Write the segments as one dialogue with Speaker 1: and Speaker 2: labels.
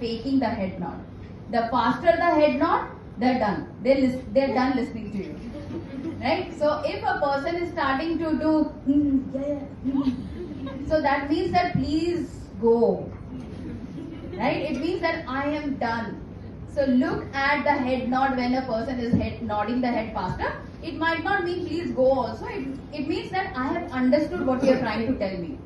Speaker 1: faking the head nod. The faster the head nod, they're done. They're done listening to you. Right? So if a person is starting to do, so that means that please go. Right? It means that I am done. So look at the head nod when a person is nodding the head faster. It might not mean please go also. It means that I have understood what you are trying to tell me.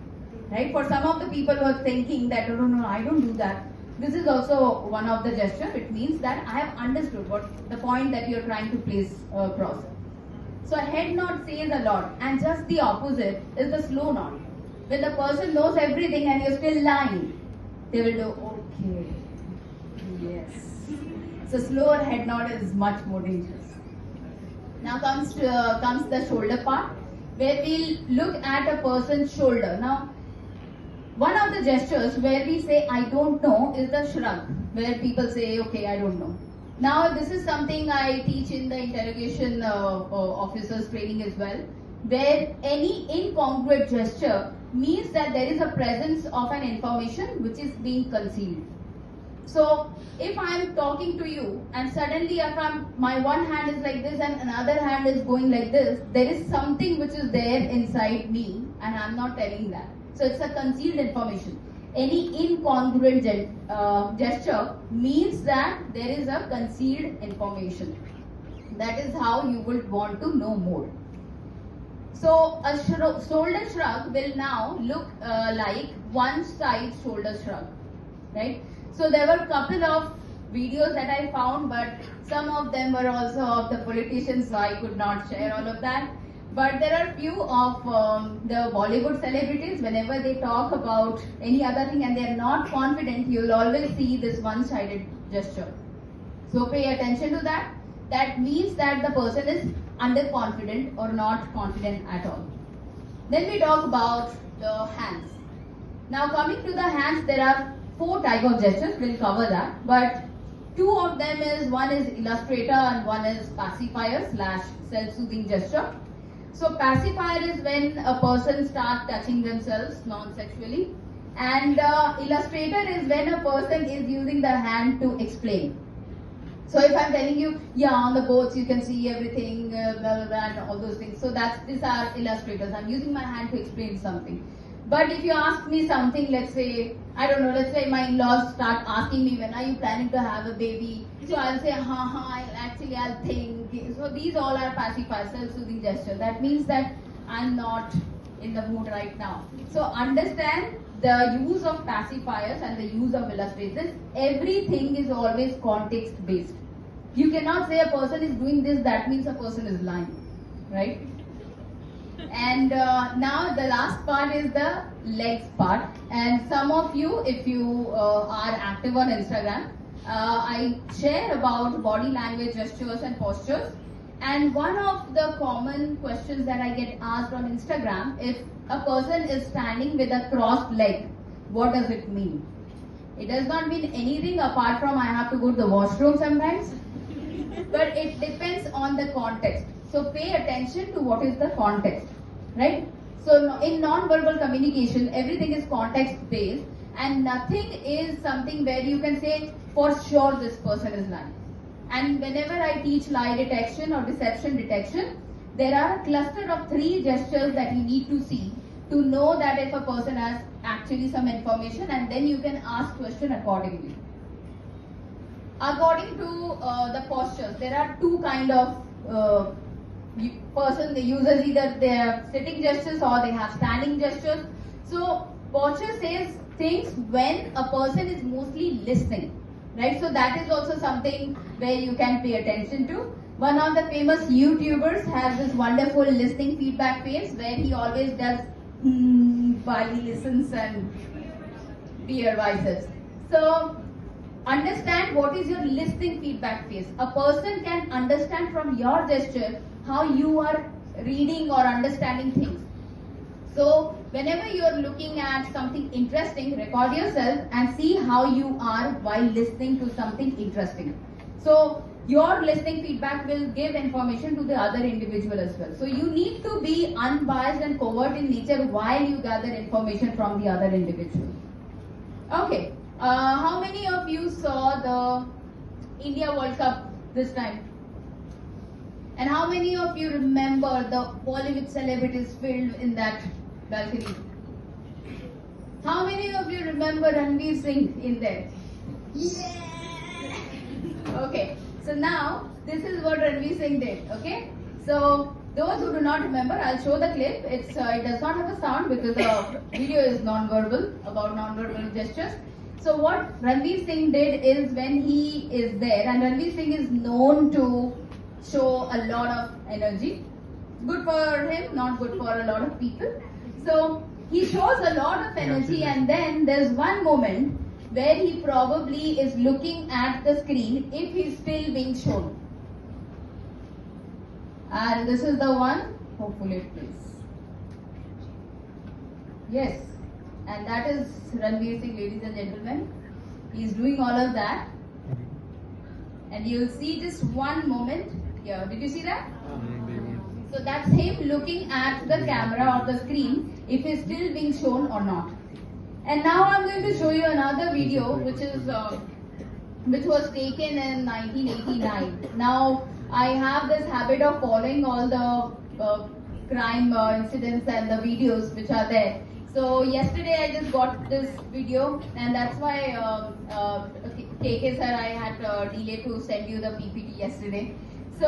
Speaker 1: Right? For some of the people who are thinking that, no, I don't do that. This is also one of the gesture. It means that I have understood what the point that you are trying to place across. So a head nod says a lot, and just the opposite is the slow nod. When the person knows everything and you're still lying, they will do, okay, yes. So slower head nod is much more dangerous. Now comes the shoulder part, where we'll look at a person's shoulder. Now, one of the gestures where we say I don't know is the shrug, where people say, okay, I don't know. Now, this is something I teach in the interrogation officers training as well, where any incongruent gesture means that there is a presence of an information which is being concealed. So, if I am talking to you and suddenly my one hand is like this and another hand is going like this, there is something which is there inside me and I am not telling that. So, it's a concealed information. Any incongruent gesture means that there is a concealed information. That is how you would want to know more. So a shoulder shrug will now look like one side shoulder shrug, right? So there were a couple of videos that I found, but some of them were also of the politicians, so I could not share all of that. But there are few of the Bollywood celebrities, whenever they talk about any other thing and they are not confident, you will always see this one-sided gesture. So pay attention to that. That means that the person is underconfident or not confident at all. Then we talk about the hands. Now coming to the hands, there are 4 types of gestures. We'll cover that. But 2 of them is, one is illustrator and one is pacifier / self-soothing gesture. So pacifier is when a person starts touching themselves non-sexually, and illustrator is when a person is using the hand to explain. So if I'm telling you, yeah, on the boats you can see everything, blah, blah, blah, and all those things. So these are illustrators. I'm using my hand to explain something. But if you ask me something, let's say, I don't know, let's say my in-laws start asking me, when are you planning to have a baby? So I'll say, I'll think. So these all are pacifier, self-soothing gesture. That means that I'm not in the mood right now. So understand the use of pacifiers and the use of illustrators. Everything is always context-based. You cannot say a person is doing this, that means a person is lying, right? And now the last part is the legs part. And some of you, if you are active on Instagram, I share about body language, gestures and postures. And one of the common questions that I get asked on Instagram, if a person is standing with a crossed leg, what does it mean? It does not mean anything apart from I have to go to the washroom sometimes. But it depends on the context. So pay attention to what is the context, right? So in non-verbal communication, everything is context-based, and nothing is something where you can say, for sure this person is lying. And whenever I teach lie detection or deception detection, there are a cluster of 3 gestures that you need to see to know that if a person has actually some information, and then you can ask question accordingly. According to the postures, there are 2 kind of person uses either their sitting gestures or they have standing gestures. So posture says things when a person is mostly listening, right? So that is also something where you can pay attention to. One of the famous YouTubers has this wonderful listening feedback face where he always does while he listens and beer biceps. So understand what is your listening feedback face. A person can understand from your gesture how you are reading or understanding things. So whenever you are looking at something interesting, record yourself and see how you are while listening to something interesting. So your listening feedback will give information to the other individual as well. So you need to be unbiased and covert in nature while you gather information from the other individual. Okay, how many of you the India World Cup this time? And how many of you remember the Bollywood celebrities filmed in that balcony? How many of you remember Ranveer Singh in there? Yeah! Okay, so now this is what Ranveer Singh did, okay? So those who do not remember, I'll show the clip. It does not have a sound because the video is non-verbal, about non-verbal gestures. So what Ranveer Singh did is when he is there, and Ranveer Singh is known to show a lot of energy. Good for him, not good for a lot of people. So he shows a lot of energy, and then there's one moment where he probably is looking at the screen if he's still being shown. And this is the one, hopefully it plays. Yes, and that is Ranveer Singh, ladies and gentlemen. He's doing all of that. And you'll see just one moment here. Did you see that? So that's him looking at the camera or the screen if he's still being shown or not. And now I'm going to show you another video which was taken in 1989. Now I have this habit of following all the crime incidents and the videos which are there. So yesterday I just got this video, and that's why KK sir, I had delayed to send you the PPT yesterday. So